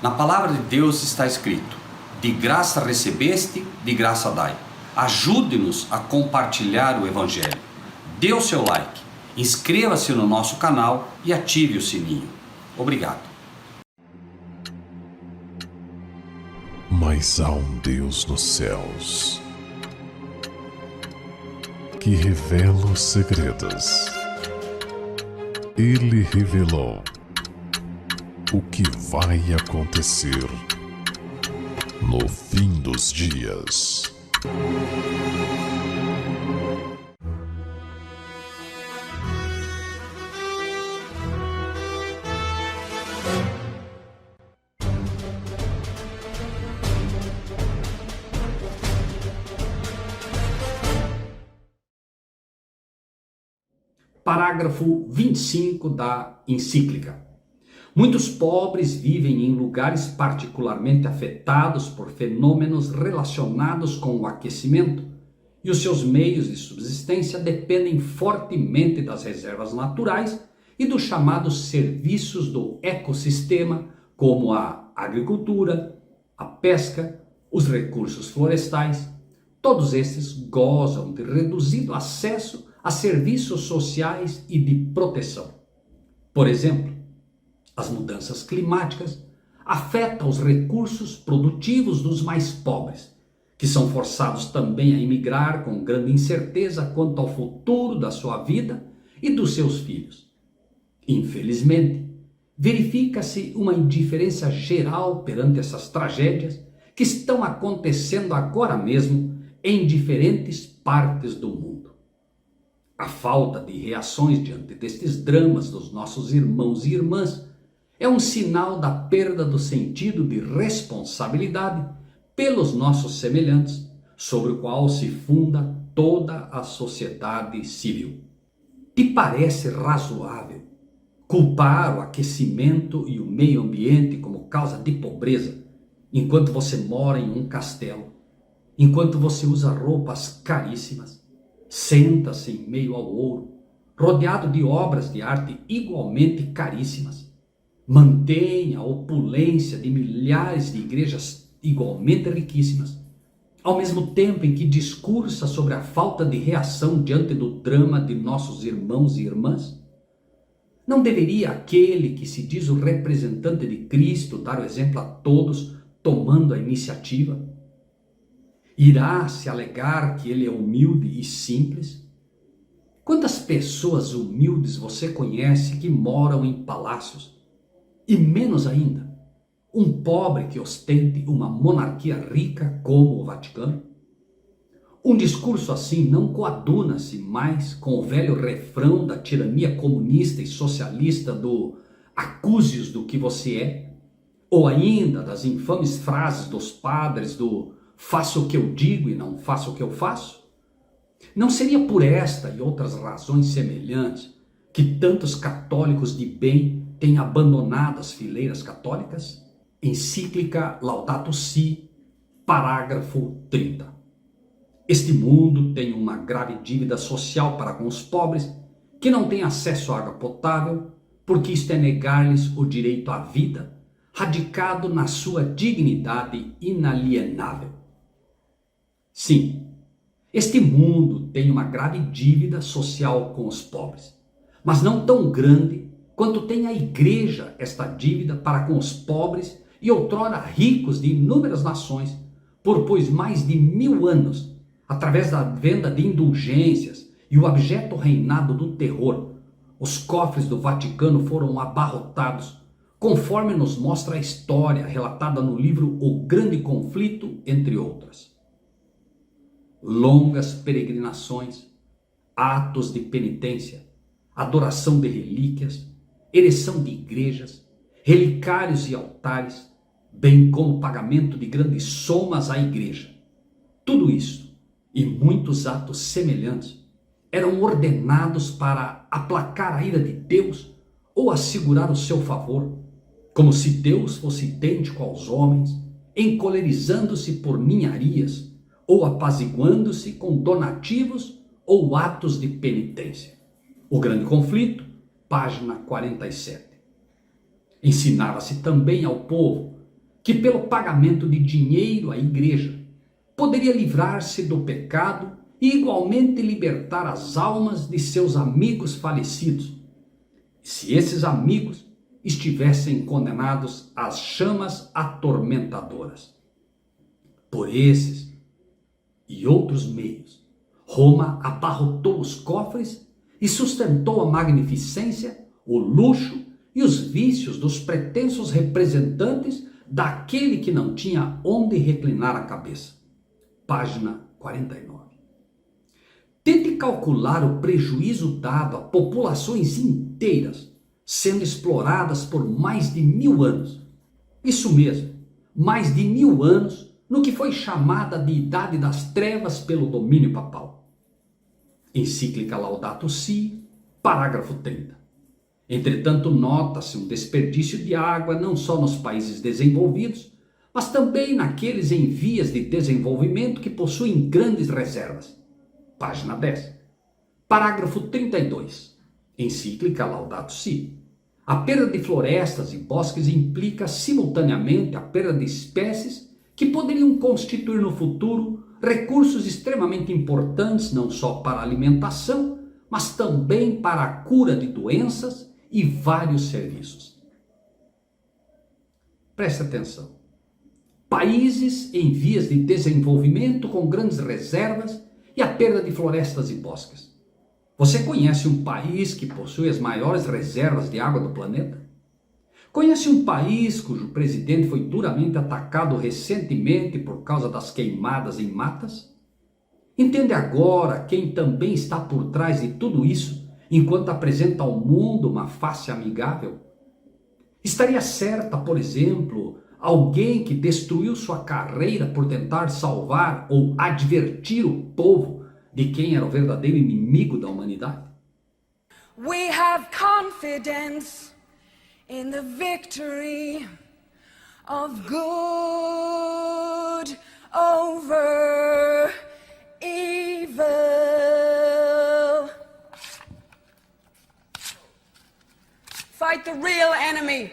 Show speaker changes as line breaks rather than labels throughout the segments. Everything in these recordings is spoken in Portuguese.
Na palavra de Deus está escrito: de graça recebeste, de graça dai. Ajude-nos a compartilhar o Evangelho. Dê o seu like, inscreva-se no nosso canal e ative o sininho. Obrigado.
Mas há um Deus nos céus que revela os segredos. Ele revelou o que vai acontecer no fim dos dias.
Parágrafo 25 da encíclica. Muitos pobres vivem em lugares particularmente afetados por fenômenos relacionados com o aquecimento, e os seus meios de subsistência dependem fortemente das reservas naturais e dos chamados serviços do ecossistema, como a agricultura, a pesca, os recursos florestais. Todos esses gozam de reduzido acesso a serviços sociais e de proteção. Por exemplo, as mudanças climáticas afetam os recursos produtivos dos mais pobres, que são forçados também a emigrar com grande incerteza quanto ao futuro da sua vida e dos seus filhos. Infelizmente, verifica-se uma indiferença geral perante essas tragédias que estão acontecendo agora mesmo em diferentes partes do mundo. A falta de reações diante destes dramas dos nossos irmãos e irmãs é um sinal da perda do sentido de responsabilidade pelos nossos semelhantes, sobre o qual se funda toda a sociedade civil. Te parece razoável culpar o aquecimento e o meio ambiente como causa de pobreza, enquanto você mora em um castelo, enquanto você usa roupas caríssimas, senta-se em meio ao ouro, rodeado de obras de arte igualmente caríssimas, mantém a opulência de milhares de igrejas igualmente riquíssimas, ao mesmo tempo em que discursa sobre a falta de reação diante do drama de nossos irmãos e irmãs? Não deveria aquele que se diz o representante de Cristo dar o exemplo a todos, tomando a iniciativa? Irá se alegar que ele é humilde e simples? Quantas pessoas humildes você conhece que moram em palácios? E menos ainda, um pobre que ostente uma monarquia rica como o Vaticano? Um discurso assim não coaduna-se mais com o velho refrão da tirania comunista e socialista do acuse-os do que você é, ou ainda das infames frases dos padres do faça o que eu digo e não faça o que eu faço? Não seria por esta e outras razões semelhantes que tantos católicos de bem têm abandonado as fileiras católicas? Encíclica Laudato Si, parágrafo 30. Este mundo tem uma grave dívida social para com os pobres que não têm acesso à água potável, porque isto é negar-lhes o direito à vida, radicado na sua dignidade inalienável. Sim, este mundo tem uma grave dívida social com os pobres, mas não tão grande quanto tem a igreja esta dívida para com os pobres e outrora ricos de inúmeras nações, por pois mais de 1000 anos, através da venda de indulgências e o abjeto reinado do terror, os cofres do Vaticano foram abarrotados, conforme nos mostra a história relatada no livro O Grande Conflito, entre outras. Longas peregrinações, atos de penitência, adoração de relíquias, ereção de igrejas, relicários e altares, bem como pagamento de grandes somas à igreja. Tudo isso e muitos atos semelhantes eram ordenados para aplacar a ira de Deus ou assegurar o seu favor, como se Deus fosse idêntico aos homens, encolerizando-se por ninharias ou apaziguando-se com donativos ou atos de penitência. O Grande Conflito, página 47. Ensinava-se também ao povo que pelo pagamento de dinheiro à igreja poderia livrar-se do pecado e igualmente libertar as almas de seus amigos falecidos, se esses amigos estivessem condenados às chamas atormentadoras. Por esses e outros meios, Roma abarrotou os cofres e sustentou a magnificência, o luxo e os vícios dos pretensos representantes daquele que não tinha onde reclinar a cabeça. Página 49. Tente calcular o prejuízo dado a populações inteiras sendo exploradas por mais de 1000 anos. Isso mesmo, mais de 1000 anos no que foi chamada de Idade das Trevas pelo domínio papal. Encíclica Laudato Si, parágrafo 30. Entretanto, nota-se um desperdício de água não só nos países desenvolvidos, mas também naqueles em vias de desenvolvimento que possuem grandes reservas. Página 10. Parágrafo 32. Encíclica Laudato Si. A perda de florestas e bosques implica simultaneamente a perda de espécies que poderiam constituir no futuro recursos extremamente importantes não só para a alimentação, mas também para a cura de doenças e vários serviços. Preste atenção. Países em vias de desenvolvimento com grandes reservas e a perda de florestas e bosques. Você conhece um país que possui as maiores reservas de água do planeta? Conhece um país cujo presidente foi duramente atacado recentemente por causa das queimadas em matas? Entende agora quem também está por trás de tudo isso, enquanto apresenta ao mundo uma face amigável? Estaria certa, por exemplo, alguém que destruiu sua carreira por tentar salvar ou advertir o povo de quem era o verdadeiro inimigo da humanidade?
We have confidence in the victory of good over evil. Fight the real enemy.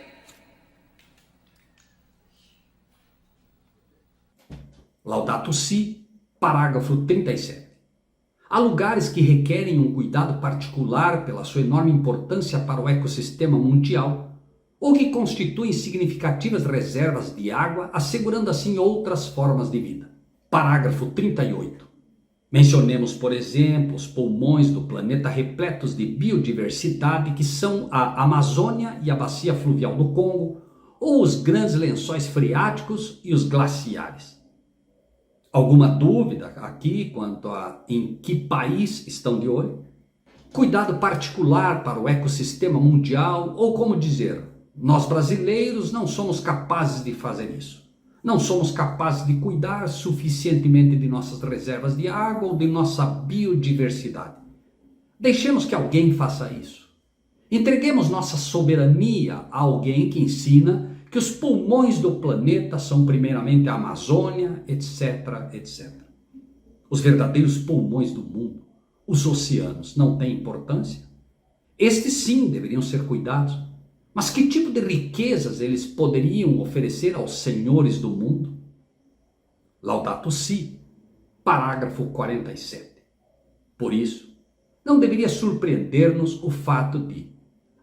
Laudato Si, parágrafo 37. Há lugares que requerem um cuidado particular pela sua enorme importância para o ecossistema mundial, ou que constituem significativas reservas de água, assegurando assim outras formas de vida. Parágrafo 38. Mencionemos, por exemplo, os pulmões do planeta repletos de biodiversidade que são a Amazônia e a Bacia Fluvial do Congo, ou os grandes lençóis freáticos e os glaciares. Alguma dúvida aqui quanto a em que país estão de olho? Cuidado particular para o ecossistema mundial, ou como dizer, nós brasileiros não somos capazes de fazer isso. Não somos capazes de cuidar suficientemente de nossas reservas de água ou de nossa biodiversidade. Deixemos que alguém faça isso. Entreguemos nossa soberania a alguém que ensina que os pulmões do planeta são primeiramente a Amazônia, etc, etc. Os verdadeiros pulmões do mundo, os oceanos, não têm importância? Estes sim deveriam ser cuidados. Mas que tipo de riquezas eles poderiam oferecer aos senhores do mundo? Laudato Si, parágrafo 47. Por isso, não deveria surpreender-nos o fato de,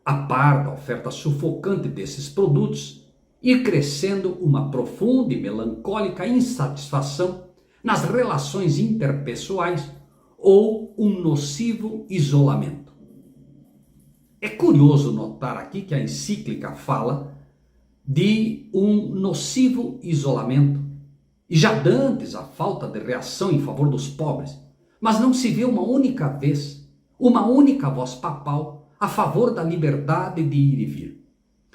a par da oferta sufocante desses produtos, ir crescendo uma profunda e melancólica insatisfação nas relações interpessoais ou um nocivo isolamento. É curioso notar aqui que a encíclica fala de um nocivo isolamento, e já dantes a falta de reação em favor dos pobres, mas não se vê uma única vez, uma única voz papal a favor da liberdade de ir e vir.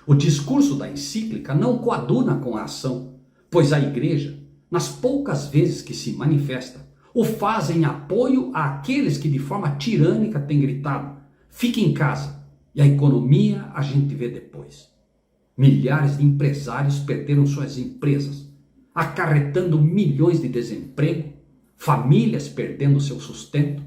O discurso da encíclica não coaduna com a ação, pois a igreja, nas poucas vezes que se manifesta, o faz em apoio àqueles que de forma tirânica têm gritado: fique em casa, e a economia a gente vê depois. Milhares de empresários perderam suas empresas, acarretando milhões de desemprego, famílias perdendo seu sustento,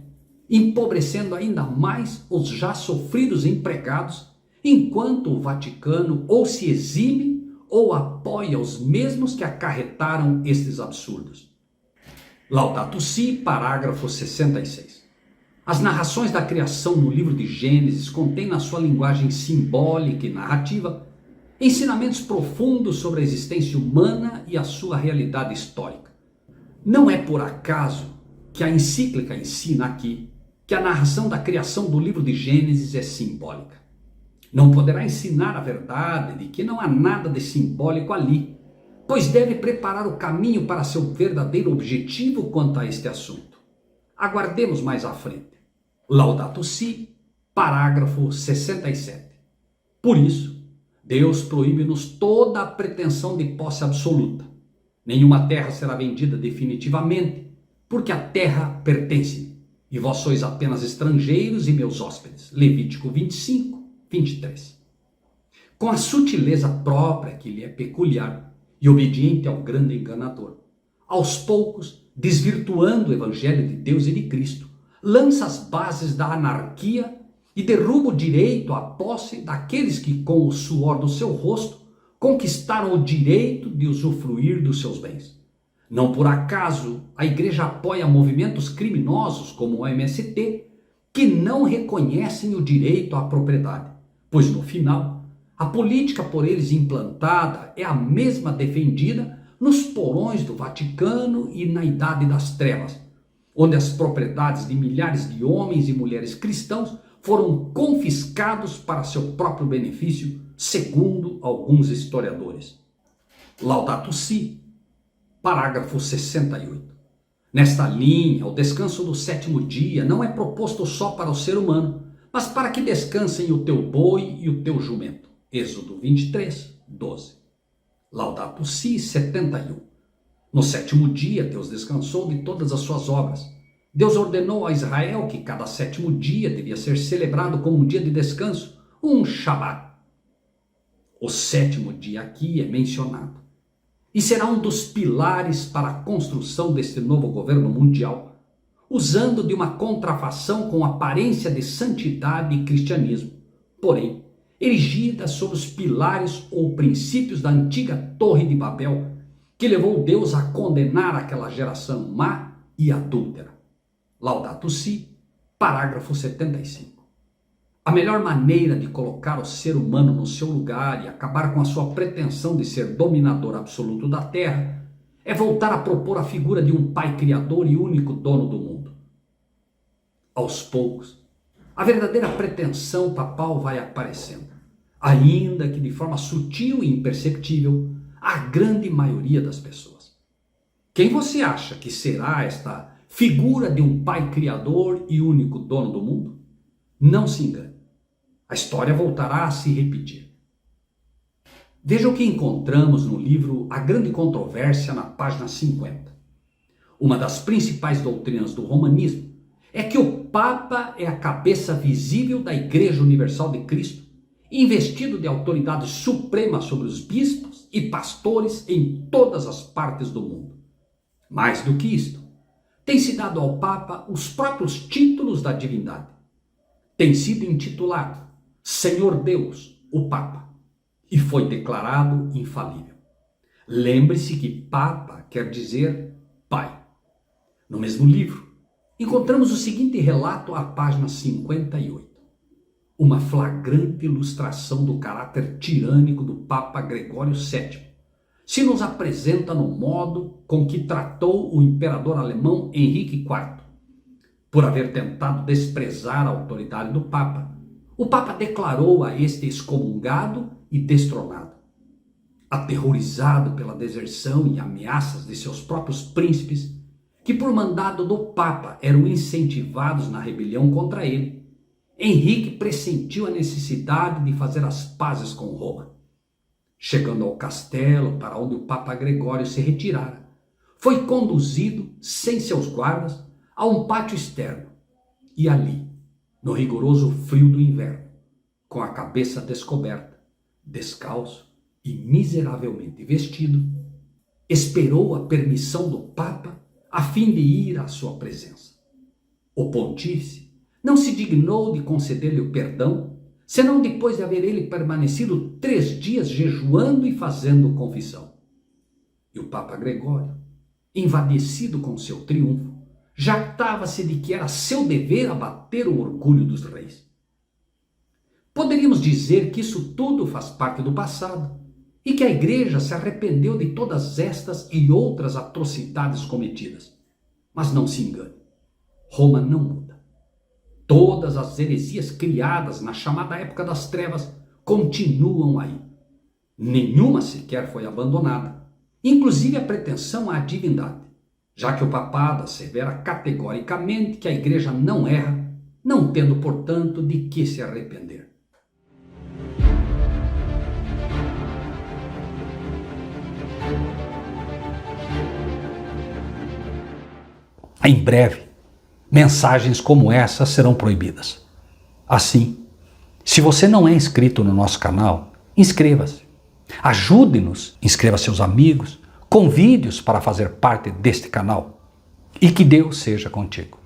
empobrecendo ainda mais os já sofridos empregados, enquanto o Vaticano ou se exime ou apoia os mesmos que acarretaram estes absurdos. Laudato Si, parágrafo 66. As narrações da criação no livro de Gênesis contêm na sua linguagem simbólica e narrativa ensinamentos profundos sobre a existência humana e a sua realidade histórica. Não é por acaso que a encíclica ensina aqui que a narração da criação do livro de Gênesis é simbólica. Não poderá ensinar a verdade de que não há nada de simbólico ali, pois deve preparar o caminho para seu verdadeiro objetivo quanto a este assunto. Aguardemos mais à frente. Laudato Si, parágrafo 67. Por isso, Deus proíbe-nos toda a pretensão de posse absoluta. Nenhuma terra será vendida definitivamente, porque a terra pertence-me, e vós sois apenas estrangeiros e meus hóspedes. Levítico 25, 23. Com a sutileza própria que lhe é peculiar e obediente ao grande enganador, aos poucos, desvirtuando o evangelho de Deus e de Cristo, lança as bases da anarquia e derruba o direito à posse daqueles que, com o suor do seu rosto, conquistaram o direito de usufruir dos seus bens. Não por acaso a igreja apoia movimentos criminosos como o MST, que não reconhecem o direito à propriedade, pois no final, a política por eles implantada é a mesma defendida nos porões do Vaticano e na Idade das Trevas, onde as propriedades de milhares de homens e mulheres cristãos foram confiscados para seu próprio benefício, segundo alguns historiadores. Laudato Si, parágrafo 68. Nesta linha, o descanso do sétimo dia não é proposto só para o ser humano, mas para que descansem o teu boi e o teu jumento. Êxodo 23, 12. Laudato Si, 71. No sétimo dia, Deus descansou de todas as suas obras. Deus ordenou a Israel que cada sétimo dia devia ser celebrado como um dia de descanso, um Shabat. O sétimo dia aqui é mencionado e será um dos pilares para a construção deste novo governo mundial, usando de uma contrafação com aparência de santidade e cristianismo, porém erigida sobre os pilares ou princípios da antiga Torre de Babel, que levou Deus a condenar aquela geração má e adúltera. Laudato Si, parágrafo 75. A melhor maneira de colocar o ser humano no seu lugar e acabar com a sua pretensão de ser dominador absoluto da terra é voltar a propor a figura de um pai criador e único dono do mundo. Aos poucos, a verdadeira pretensão papal vai aparecendo, ainda que de forma sutil e imperceptível, à grande maioria das pessoas. Quem você acha que será esta figura de um pai criador e único dono do mundo? Não se engane. A história voltará a se repetir. Veja o que encontramos no livro A Grande Controvérsia, na página 50. Uma das principais doutrinas do romanismo é que o Papa é a cabeça visível da Igreja Universal de Cristo, investido de autoridade suprema sobre os bispos e pastores em todas as partes do mundo. Mais do que isto, tem-se dado ao Papa os próprios títulos da divindade. Tem sido intitulado Senhor Deus, o Papa, e foi declarado infalível. Lembre-se que Papa quer dizer Pai. No mesmo livro, encontramos o seguinte relato à página 58. Uma flagrante ilustração do caráter tirânico do Papa Gregório VII se nos apresenta no modo com que tratou o imperador alemão Henrique IV. Por haver tentado desprezar a autoridade do Papa, o Papa declarou a este excomungado e destronado. Aterrorizado pela deserção e ameaças de seus próprios príncipes, que por mandado do Papa eram incentivados na rebelião contra ele, Henrique pressentiu a necessidade de fazer as pazes com Roma. Chegando ao castelo para onde o Papa Gregório se retirara, foi conduzido, sem seus guardas, a um pátio externo, e ali, no rigoroso frio do inverno, com a cabeça descoberta, descalço e miseravelmente vestido, esperou a permissão do Papa a fim de ir à sua presença. O pontífice não se dignou de conceder-lhe o perdão, senão depois de haver ele permanecido 3 dias jejuando e fazendo confissão. E o Papa Gregório, envadecido com seu triunfo, jactava-se de que era seu dever abater o orgulho dos reis. Poderíamos dizer que isso tudo faz parte do passado e que a Igreja se arrependeu de todas estas e outras atrocidades cometidas. Mas não se engane, Roma não muda. Todas as heresias criadas na chamada época das trevas continuam aí. Nenhuma sequer foi abandonada, inclusive a pretensão à divindade, já que o papado assevera categoricamente que a Igreja não erra, não tendo, portanto, de que se arrepender. Em breve, mensagens como essa serão proibidas. Assim, se você não é inscrito no nosso canal, inscreva-se. Ajude-nos, inscreva seus amigos, convide-os para fazer parte deste canal. E que Deus seja contigo.